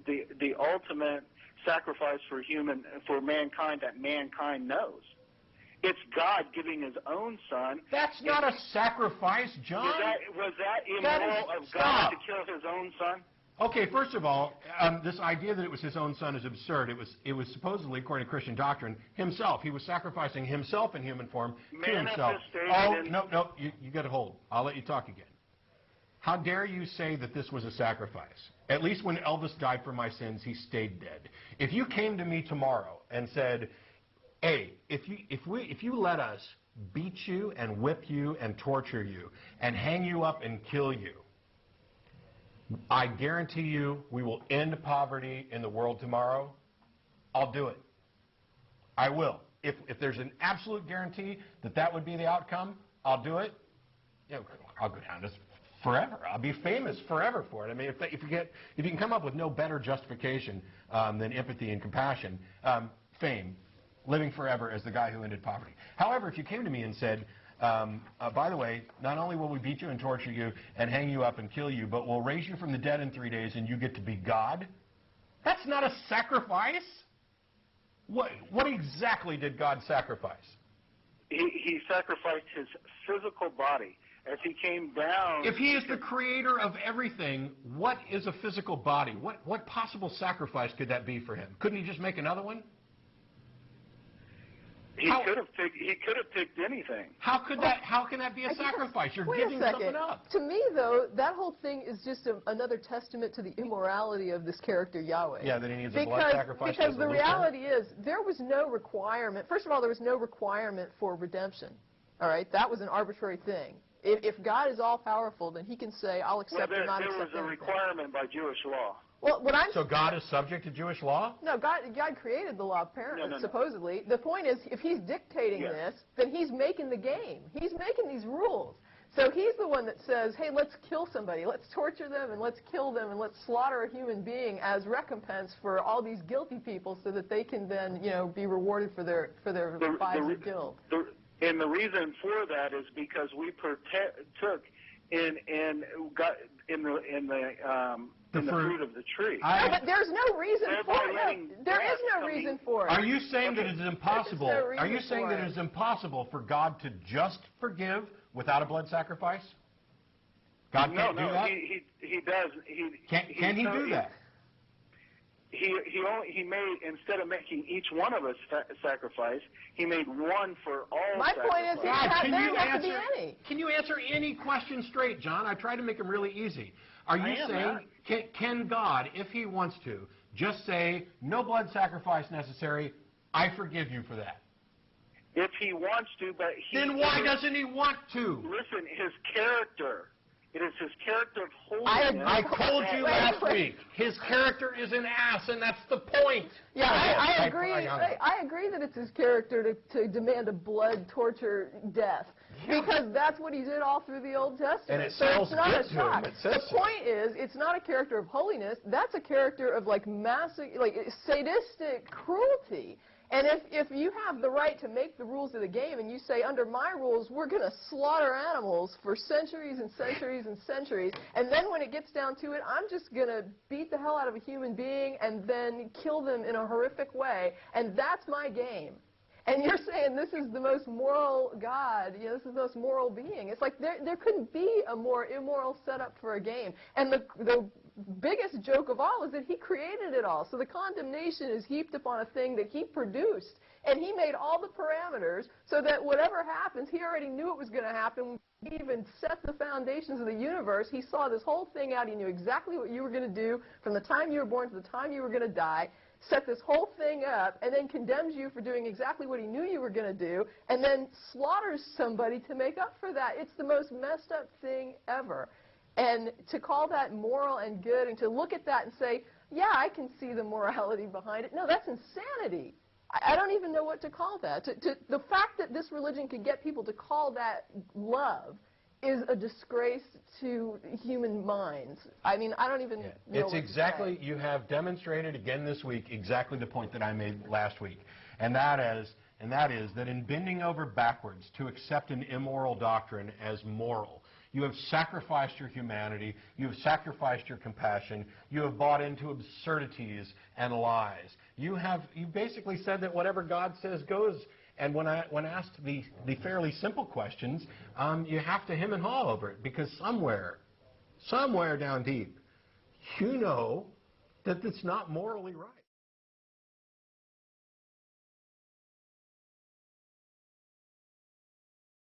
the ultimate sacrifice for mankind that mankind knows. It's God giving His own Son. That's not a sacrifice, John. Was that immoral of God to kill His own Son? Okay, first of all, this idea that it was His own Son is absurd. It was supposedly, according to Christian doctrine, Himself. He was sacrificing Himself in human form to Himself. Oh, no, you got to hold. I'll let you talk again. How dare you say that this was a sacrifice? At least when Elvis died for my sins, he stayed dead. If you came to me tomorrow and said, hey, if you let us beat you and whip you and torture you and hang you up and kill you, I guarantee you we will end poverty in the world tomorrow, I'll do it. I will. If there's an absolute guarantee that that would be the outcome, I'll do it. You know, I'll go down this forever. I'll be famous forever for it. I mean, if you can come up with no better justification than empathy and compassion, fame, living forever as the guy who ended poverty. However, if you came to me and said, by the way, not only will we beat you and torture you and hang you up and kill you, but we'll raise you from the dead in 3 days and you get to be God, that's not a sacrifice. What exactly did God sacrifice? He sacrificed His physical body. As He came down... If He is the creator of everything, what is a physical body? What possible sacrifice could that be for Him? Couldn't He just make another one? He could have picked anything. How can that be a sacrifice? You're giving something up. To me, though, that whole thing is just another testament to the immorality of this character Yahweh. Yeah, that He needs a blood sacrifice. Because the reality is, there was no requirement. First of all, there was no requirement for redemption. All right, that was an arbitrary thing. If God is all-powerful, then He can say, I'll accept or not accept anything. There was a requirement by Jewish law. Well, so God is subject to Jewish law? No, God created the law, apparently, supposedly. The point is, if He's dictating this, then He's making the game. He's making these rules. So He's the one that says, hey, let's kill somebody. Let's torture them, and let's kill them, and let's slaughter a human being as recompense for all these guilty people so that they can then, be rewarded for their lives of guilt. And the reason for that is because we partook in the fruit of the tree. No, but there's no reason for it. There is no reason for it. Are you saying that it is impossible? Are you saying that it is impossible for God to just forgive without a blood sacrifice? God can't do that? He does. Can He do that? He made, instead of making each one of us sacrifice, He made one for all. My point is, there doesn't have to be any. Can you answer any question straight, John? I try to make them really easy. Are you saying, can God, if He wants to, just say, no blood sacrifice necessary, I forgive you for that? If He wants to, but then why doesn't He want to? Listen, His character. It is His character of holiness. I told you last week, His character is an ass, and that's the point. Yeah, I agree. I agree that it's His character to demand a blood torture death. Because that's what He did all through the Old Testament. And it sounds good to Him. The point is, it's not a character of holiness. That's a character of massive, sadistic cruelty. And if you have the right to make the rules of the game and you say, under my rules, we're going to slaughter animals for centuries and centuries and centuries, and then when it gets down to it, I'm just going to beat the hell out of a human being and then kill them in a horrific way, and that's my game. And you're saying this is the most moral God, this is the most moral being. It's like there couldn't be a more immoral setup for a game. And the biggest joke of all is that He created it all. So the condemnation is heaped upon a thing that He produced. And He made all the parameters so that whatever happens, He already knew it was going to happen. He even set the foundations of the universe. He saw this whole thing out. He knew exactly what you were going to do from the time you were born to the time you were going to die. Set this whole thing up, and then condemns you for doing exactly what He knew you were going to do, and then slaughters somebody to make up for that. It's the most messed up thing ever. And to call that moral and good, and to look at that and say, yeah, I can see the morality behind it. No, that's insanity. I don't even know what to call that. The fact that this religion could get people to call that love is a disgrace to human minds. I mean, I don't even know It's exactly, you have demonstrated again this week exactly the point that I made last week. And that is that in bending over backwards to accept an immoral doctrine as moral, You have sacrificed your humanity. You have sacrificed your compassion. You have bought into absurdities and lies. You basically said that whatever God says goes. And when asked the fairly simple questions, you have to hem and haw over it, because somewhere down deep, you know that it's not morally right.